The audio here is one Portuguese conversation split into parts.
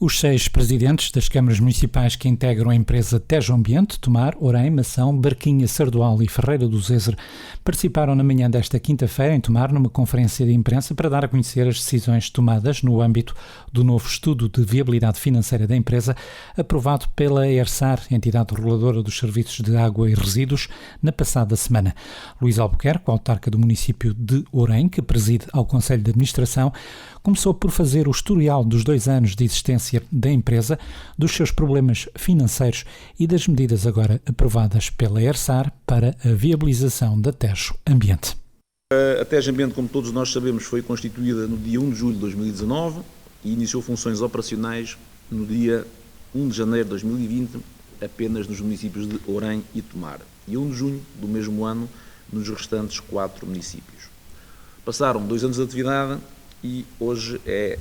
Os 6 presidentes das câmaras municipais que integram a empresa Tejo Ambiente, Tomar, Orem, Mação, Barquinha, Sardual e Ferreira do Zezer, participaram na manhã desta quinta-feira em Tomar numa conferência de imprensa para dar a conhecer as decisões tomadas no âmbito do novo estudo de viabilidade financeira da empresa, aprovado pela ERSAR, entidade reguladora dos serviços de água e resíduos, na passada semana. Luís Albuquerque, autarca do município de Orem, que preside ao Conselho de Administração, começou por fazer o historial dos 2 anos de existência da empresa, dos seus problemas financeiros e das medidas agora aprovadas pela ERSAR para a viabilização da Tejo Ambiente. A Tejo Ambiente, como todos nós sabemos, foi constituída no dia 1 de julho de 2019 e iniciou funções operacionais no dia 1 de janeiro de 2020, apenas nos municípios de Orem e Tomar, e 1 de junho do mesmo ano nos restantes 4 municípios. Passaram 2 anos de atividade e hoje é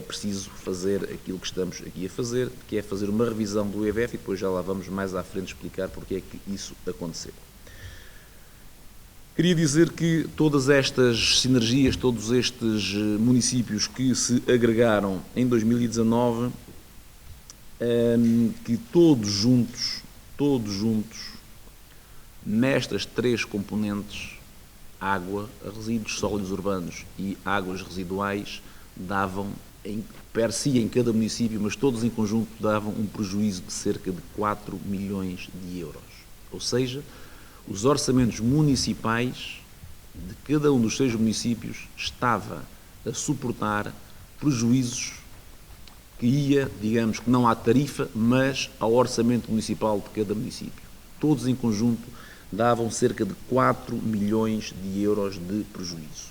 preciso fazer aquilo que estamos aqui a fazer, que é fazer uma revisão do EVF, e depois já lá vamos mais à frente explicar porque é que isso aconteceu. Queria dizer que todas estas sinergias, todos estes municípios que se agregaram em 2019, que todos juntos, nestas 3 componentes, água, resíduos sólidos urbanos e águas residuais, davam, per si em cada município, mas todos em conjunto, davam um prejuízo de cerca de 4 milhões de euros. Ou seja, os orçamentos municipais de cada um dos 6 municípios estava a suportar prejuízos que ia, digamos que não à tarifa, mas ao orçamento municipal de cada município. Todos em conjunto davam cerca de 4 milhões de euros de prejuízo.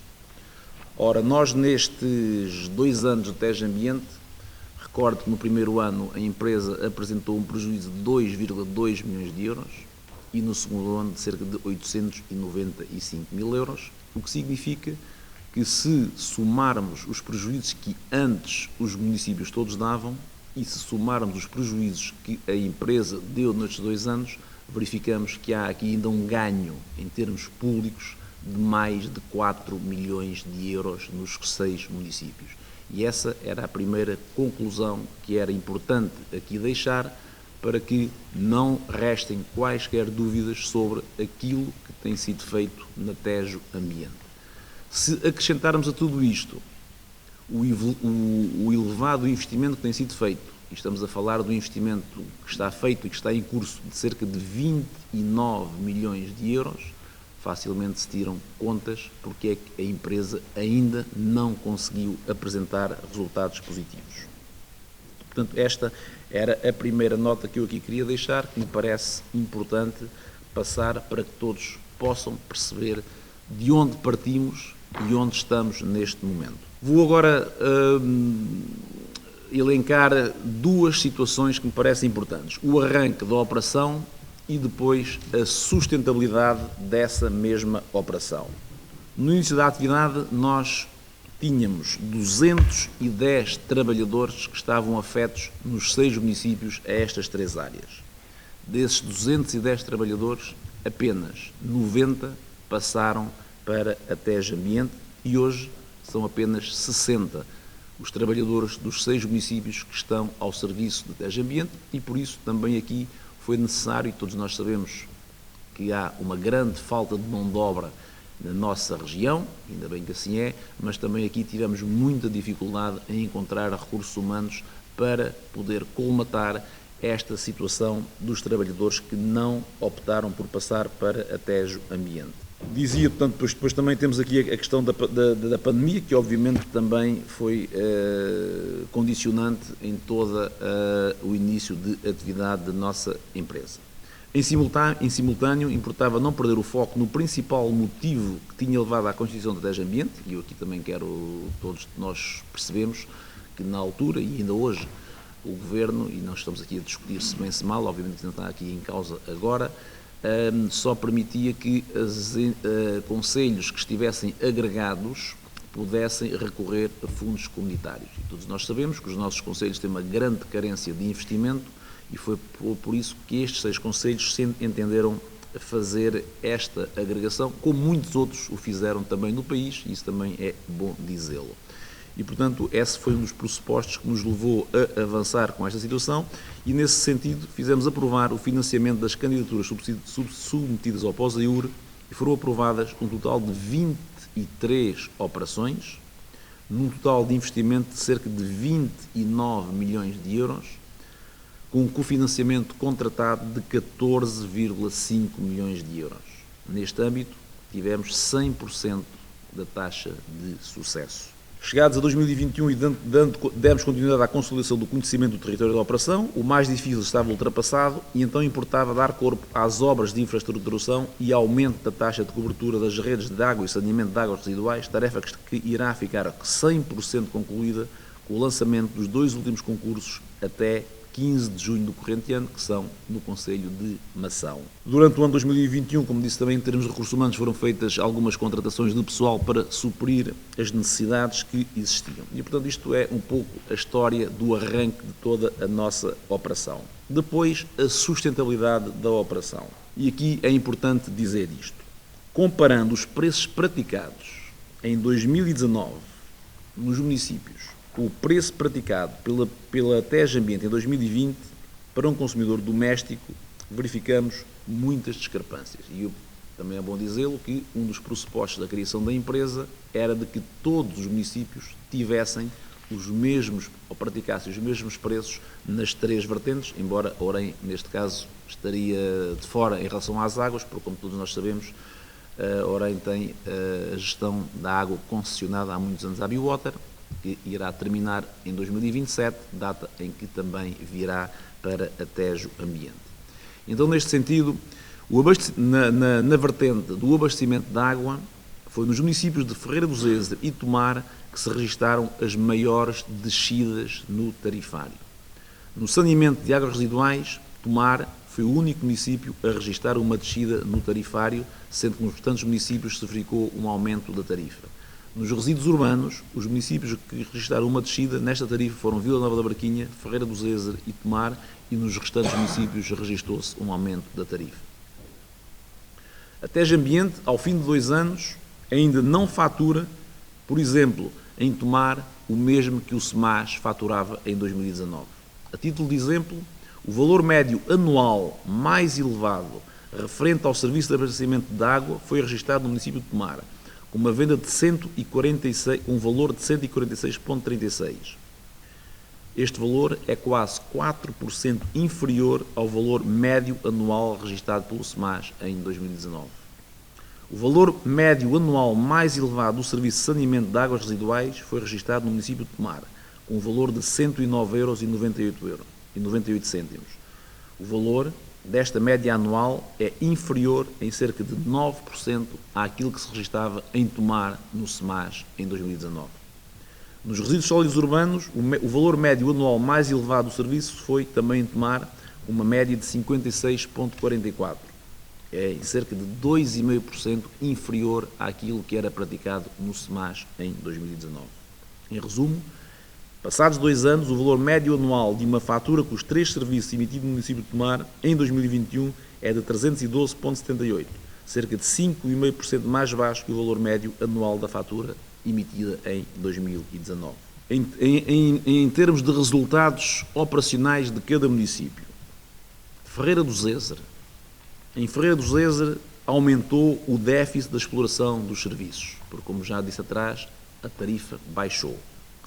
Ora, nós nestes 2 anos de Tejo Ambiente, recordo que no primeiro ano a empresa apresentou um prejuízo de 2,2 milhões de euros e no segundo ano de cerca de 895 mil euros, o que significa que se somarmos os prejuízos que antes os municípios todos davam e se somarmos os prejuízos que a empresa deu nestes 2 anos, verificamos que há aqui ainda um ganho em termos públicos de mais de 4 milhões de euros nos 6 municípios. E essa era a primeira conclusão que era importante aqui deixar, para que não restem quaisquer dúvidas sobre aquilo que tem sido feito na Tejo Ambiente. Se acrescentarmos a tudo isto o elevado investimento que tem sido feito, e estamos a falar do investimento que está feito e que está em curso de cerca de 29 milhões de euros, facilmente se tiram contas porque é que a empresa ainda não conseguiu apresentar resultados positivos. Portanto, esta era a primeira nota que eu aqui queria deixar, que me parece importante passar para que todos possam perceber de onde partimos e onde estamos neste momento. Vou agora elencar 2 situações que me parecem importantes: o arranque da operação e depois a sustentabilidade dessa mesma operação. No início da atividade nós tínhamos 210 trabalhadores que estavam afetos nos 6 municípios a estas 3 áreas. Desses 210 trabalhadores, apenas 90 passaram para a Tejo Ambiente e hoje são apenas 60 os trabalhadores dos 6 municípios que estão ao serviço de Tejo Ambiente, e por isso também aqui foi necessário, e todos nós sabemos que há uma grande falta de mão de obra na nossa região, ainda bem que assim é, mas também aqui tivemos muita dificuldade em encontrar recursos humanos para poder colmatar esta situação dos trabalhadores que não optaram por passar para a Tejo Ambiente. Dizia, portanto, depois também temos aqui a questão da pandemia, que obviamente também foi condicionante em todo o início de atividade da nossa empresa. Em simultâneo, importava não perder o foco no principal motivo que tinha levado à constituição da Tejo Ambiente, e eu aqui também quero, todos nós percebemos que na altura, e ainda hoje, o Governo, e nós estamos aqui a discutir se bem se mal, obviamente que não está aqui em causa agora, só permitia que os concelhos que estivessem agregados pudessem recorrer a fundos comunitários. E todos nós sabemos que os nossos concelhos têm uma grande carência de investimento e foi por isso que estes 6 concelhos se entenderam fazer esta agregação, como muitos outros o fizeram também no país, e isso também é bom dizê-lo. E, portanto, esse foi um dos pressupostos que nos levou a avançar com esta situação e, nesse sentido, fizemos aprovar o financiamento das candidaturas submetidas ao POSEUR e foram aprovadas um total de 23 operações, num total de investimento de cerca de 29 milhões de euros, com um cofinanciamento contratado de 14,5 milhões de euros. Neste âmbito, tivemos 100% da taxa de sucesso. Chegados a 2021 e demos continuidade à consolidação do conhecimento do território da operação, o mais difícil estava ultrapassado e então importava dar corpo às obras de infraestruturação e aumento da taxa de cobertura das redes de água e saneamento de águas residuais, tarefa que irá ficar 100% concluída com o lançamento dos 2 últimos concursos até 15 de junho do corrente ano, que são no Concelho de Mação. Durante o ano 2021, como disse também, em termos de recursos humanos, foram feitas algumas contratações de pessoal para suprir as necessidades que existiam. E, portanto, isto é um pouco a história do arranque de toda a nossa operação. Depois, a sustentabilidade da operação. E aqui é importante dizer isto. Comparando os preços praticados em 2019 nos municípios, o preço praticado pela TEG Ambiente em 2020 para um consumidor doméstico, verificamos muitas discrepâncias. E também é bom dizê-lo que um dos pressupostos da criação da empresa era de que todos os municípios tivessem os mesmos, ou praticassem os mesmos preços nas 3 vertentes, embora Orem, neste caso, estaria de fora em relação às águas, porque, como todos nós sabemos, Orem tem a gestão da água concessionada há muitos anos à Biowater, que irá terminar em 2027, data em que também virá para a Tejo Ambiente. Então, neste sentido, na vertente do abastecimento de água, foi nos municípios de Ferreira do Zezer e Tomar que se registaram as maiores descidas no tarifário. No saneamento de águas residuais, Tomar foi o único município a registrar uma descida no tarifário, sendo que nos restantes municípios se verificou um aumento da tarifa. Nos resíduos urbanos, os municípios que registraram uma descida nesta tarifa foram Vila Nova da Barquinha, Ferreira do Zezer e Tomar, e nos restantes municípios registrou-se um aumento da tarifa. A TEG Ambiente, ao fim de 2 anos, ainda não fatura, por exemplo, em Tomar, o mesmo que o SEMAS faturava em 2019. A título de exemplo, o valor médio anual mais elevado referente ao serviço de abastecimento de água foi registrado no município de Tomar, com uma venda de 146, um valor de 146,36. Este valor é quase 4% inferior ao valor médio anual registrado pelo SEMAS em 2019. O valor médio anual mais elevado do serviço de saneamento de águas residuais foi registrado no município de Tomar, com um valor de 109,98 €. O valor desta média anual é inferior em cerca de 9% àquilo que se registava em Tomar no SEMAS em 2019. Nos resíduos sólidos urbanos, o valor médio anual mais elevado do serviço foi também em Tomar, uma média de 56,44. É em cerca de 2,5% inferior àquilo que era praticado no SEMAS em 2019. Em resumo, passados 2 anos, o valor médio anual de uma fatura com os 3 serviços emitidos no município de Tomar, em 2021, é de 312,78, cerca de 5,5% mais baixo que o valor médio anual da fatura emitida em 2019. Em termos de resultados operacionais de cada município, Ferreira do Zezer. Em Ferreira do Zezer aumentou o déficit da exploração dos serviços, porque, como já disse atrás, a tarifa baixou.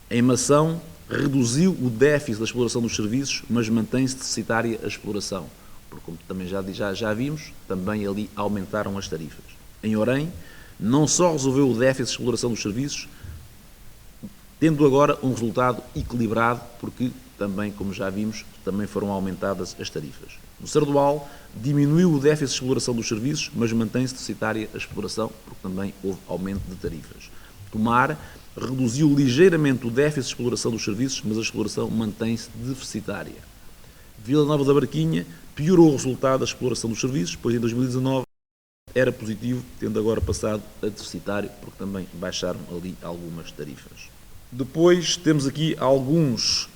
Em Mação, reduziu o déficit da exploração dos serviços, mas mantém-se deficitária a exploração, porque, como também já vimos, também ali aumentaram as tarifas. Em Orem, não só resolveu o déficit de exploração dos serviços, tendo agora um resultado equilibrado, porque também, como já vimos, também foram aumentadas as tarifas. No Sardual, diminuiu o déficit de exploração dos serviços, mas mantém-se deficitária a exploração, porque também houve aumento de tarifas. Tomar reduziu ligeiramente o déficit de exploração dos serviços, mas a exploração mantém-se deficitária. Vila Nova da Barquinha piorou o resultado da exploração dos serviços, pois em 2019 era positivo, tendo agora passado a deficitário, porque também baixaram ali algumas tarifas. Depois temos aqui alguns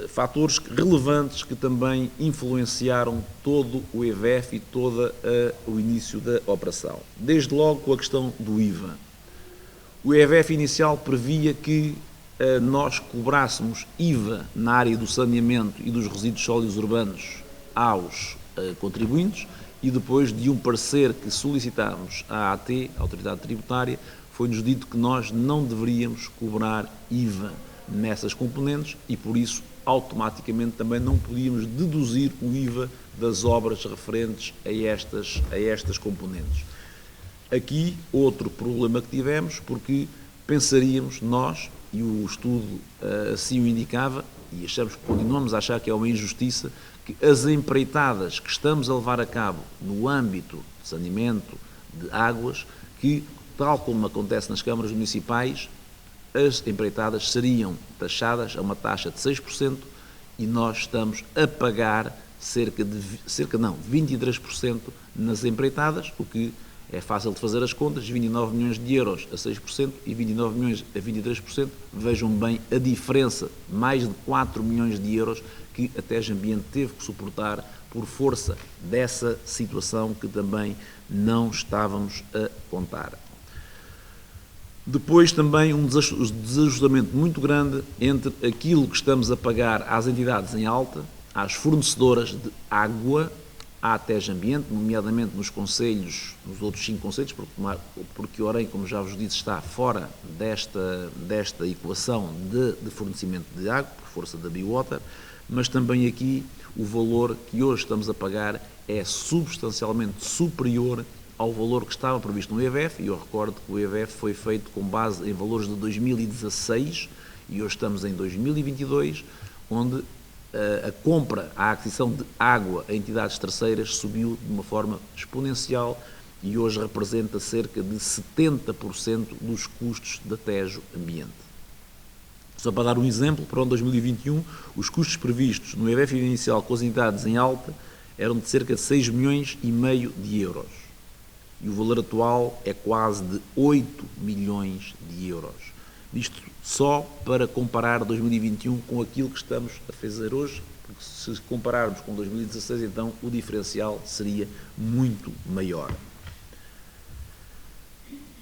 fatores relevantes que também influenciaram todo o EVF e todo o início da operação. Desde logo com a questão do IVA. O EVF inicial previa que nós cobrássemos IVA na área do saneamento e dos resíduos sólidos urbanos aos contribuintes, e depois de um parecer que solicitámos à AT, Autoridade Tributária, foi-nos dito que nós não deveríamos cobrar IVA nessas componentes e, por isso, automaticamente também não podíamos deduzir o IVA das obras referentes a estas componentes. Aqui, outro problema que tivemos, porque pensaríamos nós, e o estudo assim o indicava, e continuamos a achar que é uma injustiça, que as empreitadas que estamos a levar a cabo no âmbito de saneamento de águas, que, tal como acontece nas câmaras municipais, as empreitadas seriam taxadas a uma taxa de 6% e nós estamos a pagar 23% nas empreitadas, o que é fácil de fazer as contas, 29 milhões de euros a 6% e 29 milhões a 23%, vejam bem a diferença, mais de 4 milhões de euros que a TEJ Ambiente teve que suportar por força dessa situação que também não estávamos a contar. Depois também um desajustamento muito grande entre aquilo que estamos a pagar às entidades em alta, às fornecedoras de água, à TEJ Ambiente, nomeadamente nos concelhos, nos outros 5 concelhos, porque Orem, como já vos disse, está fora desta equação de fornecimento de água, por força da Biowater, mas também aqui o valor que hoje estamos a pagar é substancialmente superior ao valor que estava previsto no EVF, e eu recordo que o EVF foi feito com base em valores de 2016 e hoje estamos em 2022, onde a aquisição de água a entidades terceiras subiu de uma forma exponencial e hoje representa cerca de 70% dos custos da TEJ Ambiente. Só para dar um exemplo, para o ano 2021, os custos previstos no EVF inicial com as entidades em alta eram de cerca de 6,5 milhões de euros. E o valor atual é quase de 8 milhões de euros. Isto só para comparar 2021 com aquilo que estamos a fazer hoje, porque se compararmos com 2016, então o diferencial seria muito maior.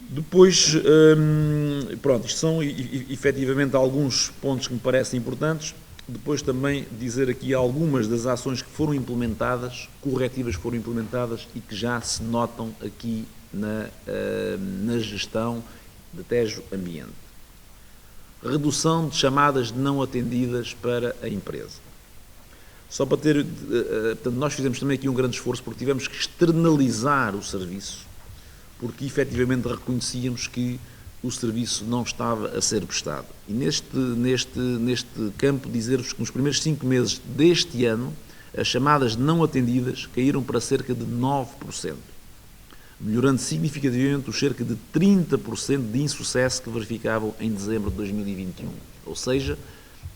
Depois, pronto, isto são efetivamente alguns pontos que me parecem importantes. Depois também dizer aqui algumas das ações que foram implementadas, corretivas que foram implementadas e que já se notam aqui na gestão de TEJ Ambiente. Redução de chamadas não atendidas para a empresa. Só para ter, portanto, nós fizemos também aqui um grande esforço porque tivemos que externalizar o serviço, porque efetivamente reconhecíamos que o serviço não estava a ser prestado. E neste campo dizer-vos que nos primeiros 5 meses deste ano as chamadas não atendidas caíram para cerca de 9%, melhorando significativamente os cerca de 30% de insucesso que verificavam em dezembro de 2021. Ou seja,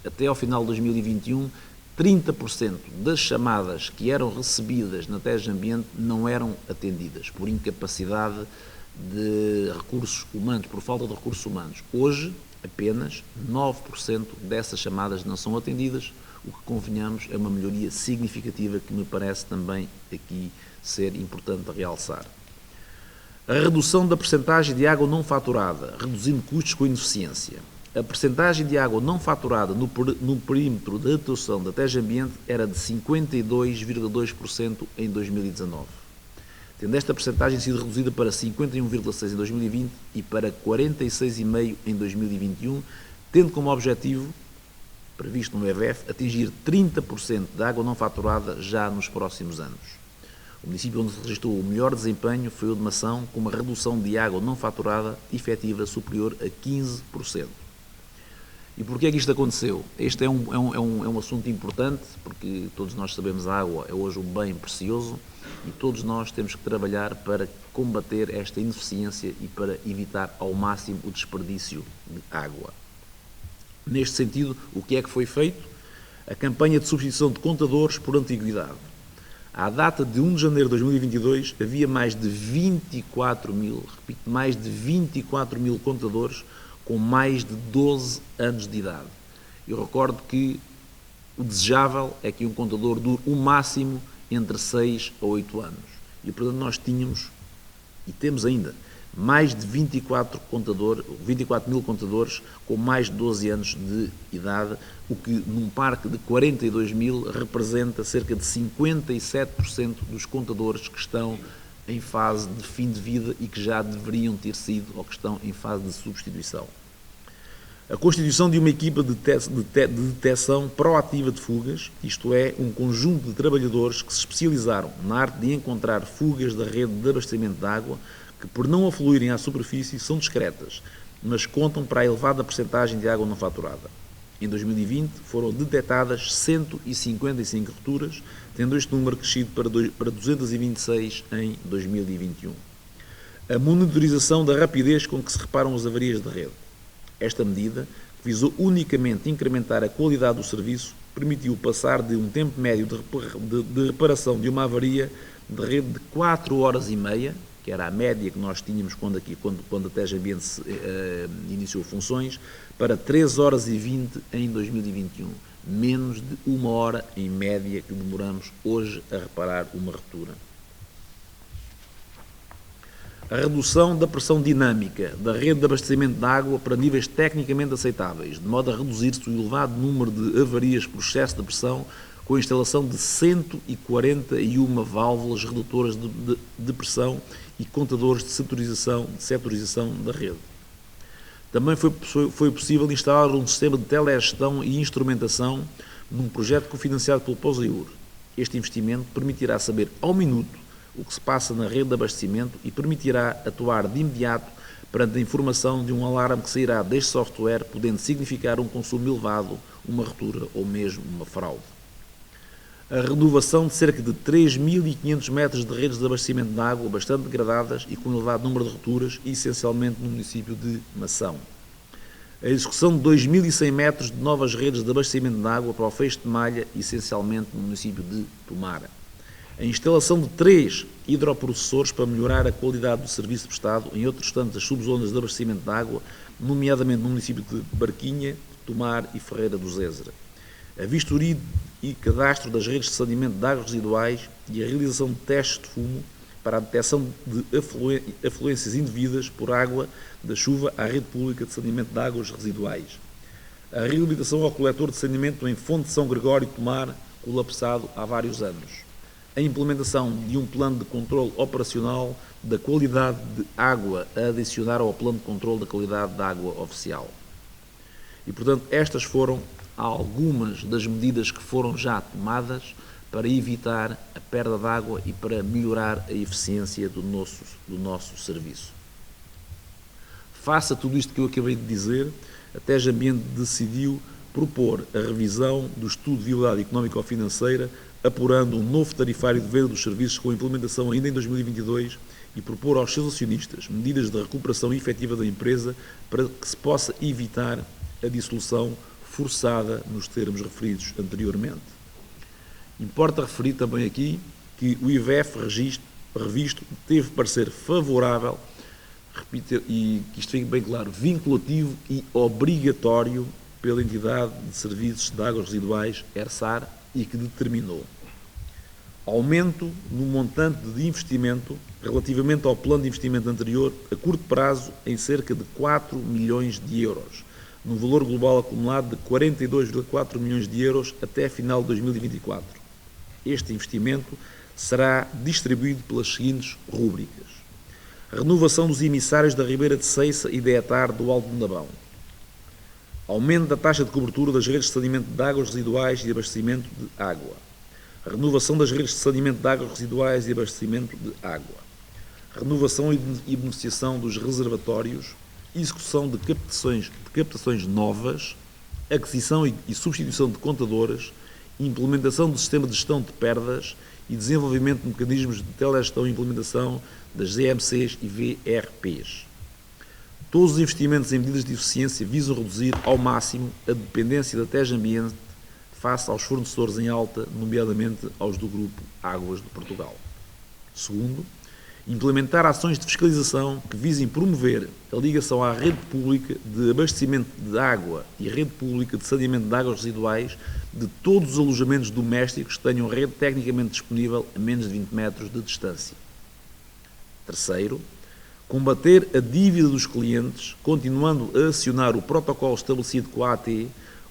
até ao final de 2021, 30% das chamadas que eram recebidas na TEJ Ambiente não eram atendidas por incapacidade de recursos humanos, por falta de recursos humanos. Hoje, apenas 9% dessas chamadas não são atendidas, o que, convenhamos, é uma melhoria significativa que me parece também aqui ser importante realçar. A redução da percentagem de água não faturada, reduzindo custos com ineficiência. A percentagem de água não faturada no perímetro de atuação da TEJ Ambiente era de 52,2% em 2019. Tendo esta percentagem sido reduzida para 51,6% em 2020 e para 46,5% em 2021, tendo como objetivo, previsto no EVF, atingir 30% da água não faturada já nos próximos anos. O município onde se registrou o melhor desempenho foi o de Mação, com uma redução de água não faturada efetiva superior a 15%. E porquê é que isto aconteceu? Este é um assunto importante, porque todos nós sabemos que a água é hoje um bem precioso e todos nós temos que trabalhar para combater esta ineficiência e para evitar ao máximo o desperdício de água. Neste sentido, o que é que foi feito? A campanha de substituição de contadores por antiguidade. À data de 1 de janeiro de 2022, havia mais de 24 mil contadores com mais de 12 anos de idade. Eu recordo que o desejável é que um contador dure o máximo entre 6 a 8 anos. E, portanto, nós tínhamos, e temos ainda, mais de 24 mil contadores com mais de 12 anos de idade, o que num parque de 42 mil representa cerca de 57% dos contadores que estão em fase de fim de vida e que já deveriam ter sido ou que estão em fase de substituição. A constituição de uma equipa de detecção proativa de fugas, isto é, um conjunto de trabalhadores que se especializaram na arte de encontrar fugas da rede de abastecimento de água, que por não afluírem à superfície são discretas, mas contam para a elevada percentagem de água não faturada. Em 2020 foram detectadas 155 rupturas, tendo este número crescido para 226 em 2021. A monitorização da rapidez com que se reparam as avarias de rede. Esta medida, que visou unicamente incrementar a qualidade do serviço, permitiu passar de um tempo médio de reparação de uma avaria de rede de 4 horas e meia, que era a média que nós tínhamos quando a TEJ Ambiente iniciou funções, para 3 horas e 20 em 2021. Menos de 1 hora em média que demoramos hoje a reparar uma ruptura. A redução da pressão dinâmica da rede de abastecimento de água para níveis tecnicamente aceitáveis, de modo a reduzir-se o elevado número de avarias por excesso de pressão, com a instalação de 141 válvulas redutoras de pressão e contadores de setorização da rede. Também foi possível instalar um sistema de telegestão e instrumentação num projeto cofinanciado pelo POSEUR. Este investimento permitirá saber ao minuto o que se passa na rede de abastecimento e permitirá atuar de imediato perante a informação de um alarme que sairá deste software, podendo significar um consumo elevado, uma ruptura ou mesmo uma fraude. A renovação de cerca de 3.500 metros de redes de abastecimento de água bastante degradadas e com elevado número de rupturas, essencialmente no município de Mação. A execução de 2.100 metros de novas redes de abastecimento de água para o fecho de malha, essencialmente no município de Tomar. A instalação de 3 hidroprocessores para melhorar a qualidade do serviço prestado em outras tantas subzonas de abastecimento de água, nomeadamente no município de Barquinha, Tomar e Ferreira do Zézere. A vistoria e cadastro das redes de saneamento de águas residuais e a realização de testes de fumo para a detecção de afluências indevidas por água da chuva à rede pública de saneamento de águas residuais. A reabilitação ao coletor de saneamento em Fonte de São Gregório de Tomar, colapsado há vários anos. A implementação de um plano de controle operacional da qualidade de água a adicionar ao plano de controle da qualidade da água oficial. E, portanto, estas foram algumas das medidas que foram já tomadas para evitar a perda de água e para melhorar a eficiência do nosso serviço. Face a tudo isto que eu acabei de dizer, a TEJ Ambiente decidiu propor a revisão do estudo de viabilidade económico-financeira, apurando um novo tarifário de venda dos serviços com implementação ainda em 2022 e propor aos seus acionistas medidas de recuperação efetiva da empresa para que se possa evitar a dissolução forçada nos termos referidos anteriormente. Importa referir também aqui que o IVF revisto teve parecer favorável, repito, e que isto fique bem claro, vinculativo e obrigatório pela entidade de serviços de águas residuais, ERSAR, e que determinou aumento no montante de investimento relativamente ao plano de investimento anterior a curto prazo em cerca de 4 milhões de euros, num valor global acumulado de 42,4 milhões de euros até final de 2024. Este investimento será distribuído pelas seguintes rúbricas: renovação dos emissários da Ribeira de Ceiça e da Etar do Alto Mondabão, aumento da taxa de cobertura das redes de saneamento de águas residuais e abastecimento de água, renovação das redes de saneamento de águas residuais e abastecimento de água, renovação e beneficiação dos reservatórios, execução de captações novas, aquisição e substituição de contadoras, implementação do sistema de gestão de perdas e desenvolvimento de mecanismos de telegestão e implementação das EMCs e VRPs. Todos os investimentos em medidas de eficiência visam reduzir ao máximo a dependência da TEJ Ambiente face aos fornecedores em alta, nomeadamente aos do Grupo Águas de Portugal. Segundo, implementar ações de fiscalização que visem promover a ligação à rede pública de abastecimento de água e rede pública de saneamento de águas residuais de todos os alojamentos domésticos que tenham rede tecnicamente disponível a menos de 20 metros de distância. Terceiro, combater a dívida dos clientes, continuando a acionar o protocolo estabelecido com a AT,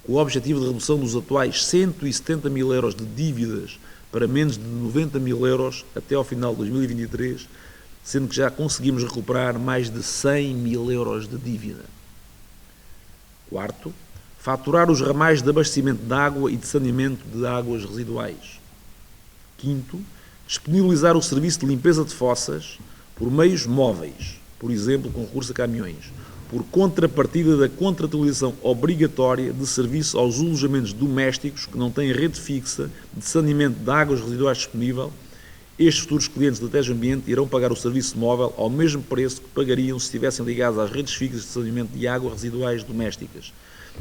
com o objetivo de redução dos atuais 170 mil euros de dívidas para menos de 90 mil euros até ao final de 2023, sendo que já conseguimos recuperar mais de 100 mil euros de dívida. Quarto, faturar os ramais de abastecimento de água e de saneamento de águas residuais. Quinto, disponibilizar o serviço de limpeza de fossas por meios móveis, por exemplo, com recurso a caminhões, por contrapartida da contratualização obrigatória de serviço aos alojamentos domésticos que não têm rede fixa de saneamento de águas residuais disponível. Estes futuros clientes da Tejo Ambiente irão pagar o serviço móvel ao mesmo preço que pagariam se estivessem ligados às redes fixas de saneamento de águas residuais domésticas.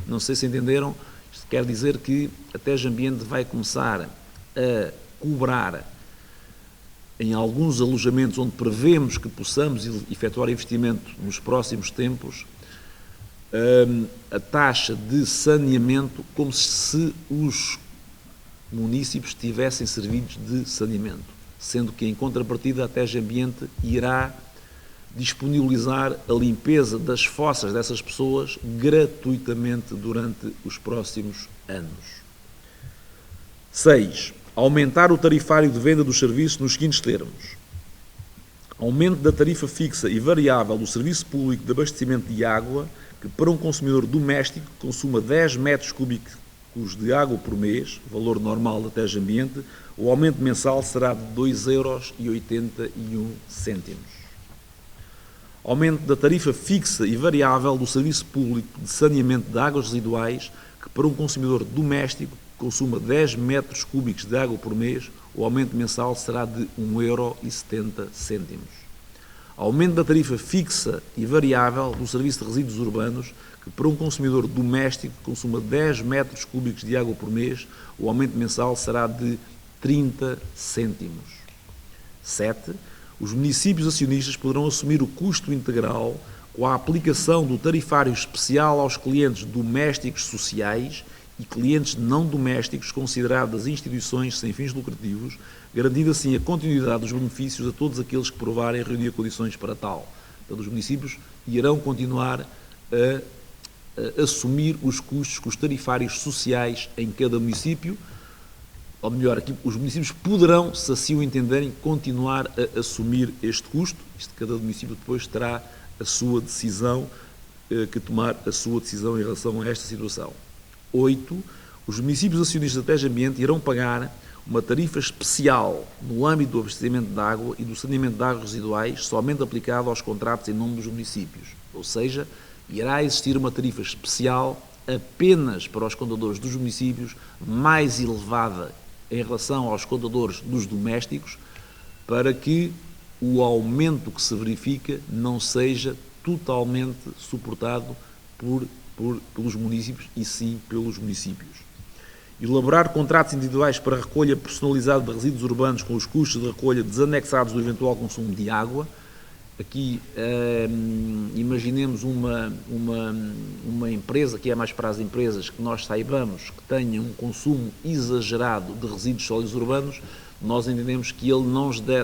Não sei se entenderam, isto quer dizer que a Tejo Ambiente vai começar a cobrar em alguns alojamentos onde prevemos que possamos efetuar investimento nos próximos tempos, a taxa de saneamento como se os municípios tivessem serviços de saneamento, sendo que em contrapartida a Tejo Ambiente irá disponibilizar a limpeza das fossas dessas pessoas gratuitamente durante os próximos anos. 6. Aumentar o tarifário de venda dos serviços nos seguintes termos: aumento da tarifa fixa e variável do serviço público de abastecimento de água, que para um consumidor doméstico que consuma 10 metros cúbicos de água por mês, valor normal da Tejo Ambiente, o aumento mensal será de 2,81 €. Aumento da tarifa fixa e variável do serviço público de saneamento de águas residuais, que para um consumidor doméstico consuma 10 metros cúbicos de água por mês, o aumento mensal será de 1,70 €. Aumento da tarifa fixa e variável do serviço de resíduos urbanos, que para um consumidor doméstico que consuma 10 metros cúbicos de água por mês, o aumento mensal será de 30 cêntimos. 7. Os municípios acionistas poderão assumir o custo integral com a aplicação do tarifário especial aos clientes domésticos sociais e clientes não domésticos consideradas instituições sem fins lucrativos, garantindo assim a continuidade dos benefícios a todos aqueles que provarem reunir condições para tal. Portanto, os municípios irão continuar a assumir os custos com os tarifários sociais em cada município, ou melhor, aqui os municípios poderão, se assim o entenderem, continuar a assumir este custo. Cada município depois terá a sua decisão, que tomar a sua decisão em relação a esta situação. 8. Os municípios acionistas da Tejo Ambiente irão pagar uma tarifa especial no âmbito do abastecimento de água e do saneamento de águas residuais, somente aplicada aos contratos em nome dos municípios. Ou seja, irá existir uma tarifa especial apenas para os contadores dos municípios, mais elevada em relação aos contadores dos domésticos, para que o aumento que se verifica não seja totalmente suportado pelos municípios e sim pelos municípios. Elaborar contratos individuais para recolha personalizada de resíduos urbanos com os custos de recolha desanexados do eventual consumo de água. Aqui imaginemos uma empresa, que é mais para as empresas que nós saibamos que tenha um consumo exagerado de resíduos sólidos urbanos. Nós entendemos que ele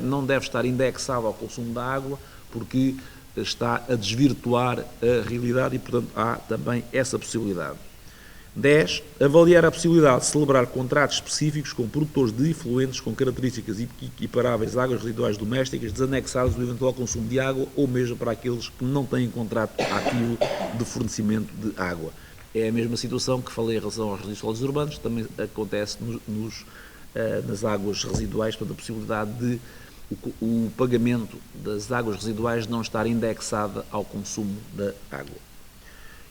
não deve estar indexado ao consumo da água, porque está a desvirtuar a realidade e, portanto, há também essa possibilidade. 10. Avaliar a possibilidade de celebrar contratos específicos com produtores de efluentes com características equiparáveis a águas residuais domésticas desanexadas do eventual consumo de água, ou mesmo para aqueles que não têm contrato ativo de fornecimento de água. É a mesma situação que falei em relação aos resíduos sólidos urbanos, também acontece nas águas residuais, portanto, a possibilidade de o pagamento das águas residuais não estar indexada ao consumo da água.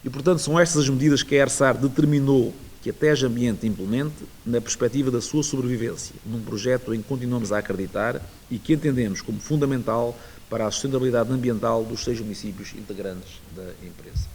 E, portanto, são estas as medidas que a ERSAR determinou que a Tejo Ambiente implemente na perspectiva da sua sobrevivência, num projeto em que continuamos a acreditar e que entendemos como fundamental para a sustentabilidade ambiental dos 6 municípios integrantes da empresa.